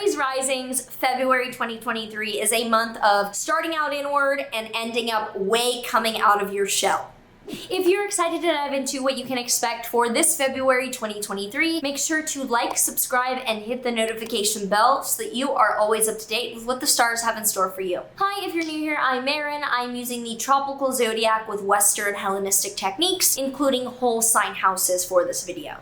Aries Risings, February 2023 is a month of starting out inward and ending up way coming out of your shell. If you're excited to dive into what you can expect for this February 2023, make sure to like, subscribe, and hit the notification bell so that you are always up to date with what the stars have in store for you. Hi, if you're new here, I'm Maren. I'm using the tropical zodiac with Western Hellenistic techniques, including whole sign houses for this video.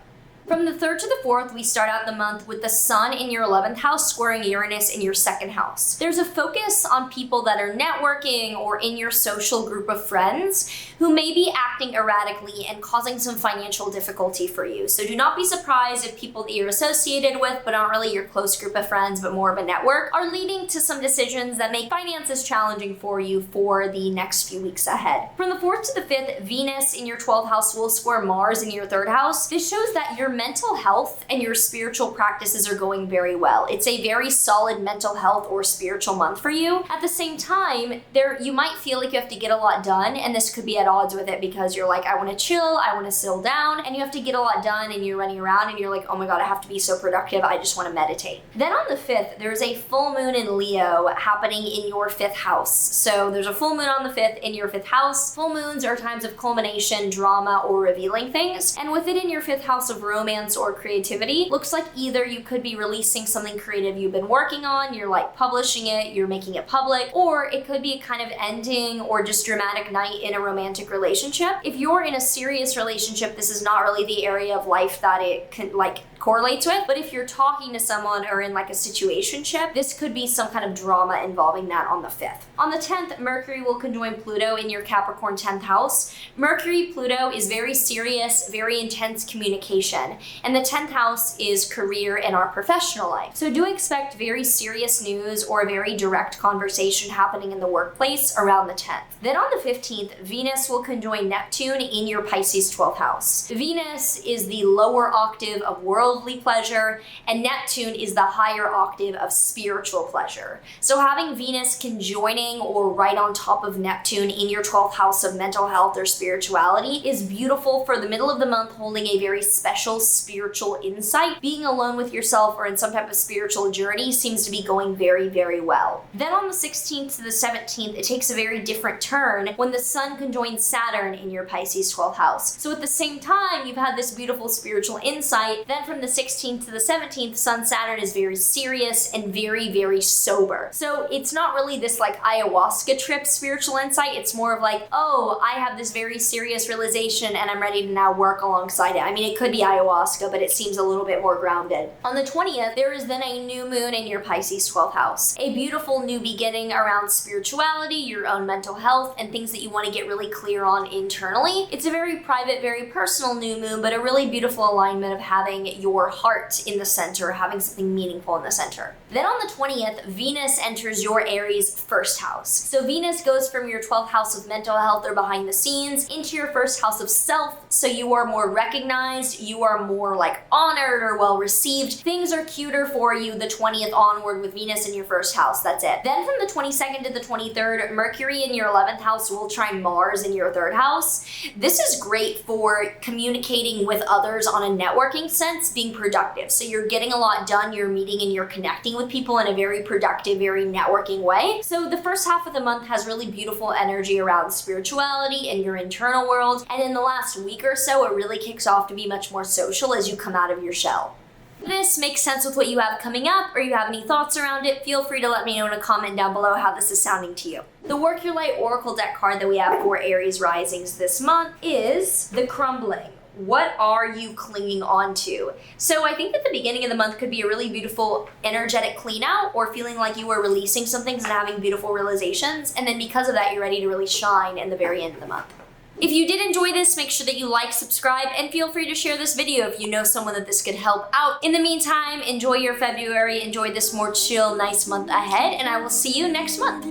From the 3rd to the 4th, we start out the month with the sun in your 11th house squaring Uranus in your 2nd house. There's a focus on people that are networking or in your social group of friends who may be acting erratically and causing some financial difficulty for you. So do not be surprised if people that you're associated with, but aren't really your close group of friends, but more of a network, are leading to some decisions that make finances challenging for you for the next few weeks ahead. From the 4th to the 5th, Venus in your 12th house will square Mars in your 3rd house. This shows that your mental health and your spiritual practices are going very well. It's a very solid mental health or spiritual month for you. At the same time, you might feel like you have to get a lot done, and this could be at odds with it because you're like, I want to chill, I want to settle down, and you have to get a lot done and you're running around and you're like, oh my god, I have to be so productive, I just want to meditate. Then on the 5th, there's a full moon in Leo happening in your 5th house. So there's a full moon on the 5th in your 5th house. Full moons are times of culmination, drama, or revealing things. And with it in your 5th house of romance or creativity, looks like either you could be releasing something creative you've been working on, you're like publishing it, you're making it public, or it could be a kind of ending or just dramatic night in a romantic relationship. If you're in a serious relationship, this is not really the area of life that it can correlates with, but if you're talking to someone or in like a situationship, this could be some kind of drama involving that on the 5th. On the 10th, Mercury will conjoin Pluto in your Capricorn 10th house. Mercury-Pluto is very serious, very intense communication, and the 10th house is career and our professional life. So do expect very serious news or a very direct conversation happening in the workplace around the 10th. Then on the 15th, Venus will conjoin Neptune in your Pisces 12th house. Venus is the lower octave of worldly pleasure, and Neptune is the higher octave of spiritual pleasure. So having Venus conjoining or right on top of Neptune in your 12th house of mental health or spirituality is beautiful for the middle of the month, holding a very special spiritual insight. Being alone with yourself or in some type of spiritual journey seems to be going very, very well. Then on the 16th to the 17th, it takes a very different turn when the sun conjoins Saturn in your Pisces 12th house. So at the same time, you've had this beautiful spiritual insight. Then from the 16th to the 17th, Sun-Saturn is very serious and very, very sober. So it's not really this like ayahuasca trip spiritual insight. It's more of like, oh, I have this very serious realization and I'm ready to now work alongside it. I mean, it could be ayahuasca, but it seems a little bit more grounded. On the 20th, there is then a new moon in your Pisces 12th house. A beautiful new beginning around spirituality, your own mental health, and things that you want to get really clear on internally. It's a very private, very personal new moon, but a really beautiful alignment of having your heart in the center, having something meaningful in the center. Then on the 20th, Venus enters your Aries 1st house. So Venus goes from your 12th house of mental health or behind the scenes into your 1st house of self. So you are more recognized, you are more like honored or well received. Things are cuter for you the 20th onward with Venus in your 1st house. That's it. Then from the 22nd to the 23rd, Mercury in your 11th house will trine Mars in your 3rd house. This is great for communicating with others on a networking sense, being productive. So you're getting a lot done, you're meeting and you're connecting with people in a very productive, very networking way. So the first half of the month has really beautiful energy around spirituality and your internal world. And in the last week or so, it really kicks off to be much more social as you come out of your shell. If this makes sense with what you have coming up, or you have any thoughts around it, feel free to let me know in a comment down below how this is sounding to you. The Work Your Light Oracle deck card that we have for Aries Risings this month is the Crumbling. What are you clinging on to? So I think that the beginning of the month could be a really beautiful energetic clean out or feeling like you are releasing some things and having beautiful realizations. And then because of that, you're ready to really shine in the very end of the month. If you did enjoy this, make sure that you like, subscribe, and feel free to share this video if you know someone that this could help out. In the meantime, enjoy your February, enjoy this more chill, nice month ahead, and I will see you next month.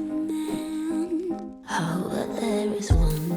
There is one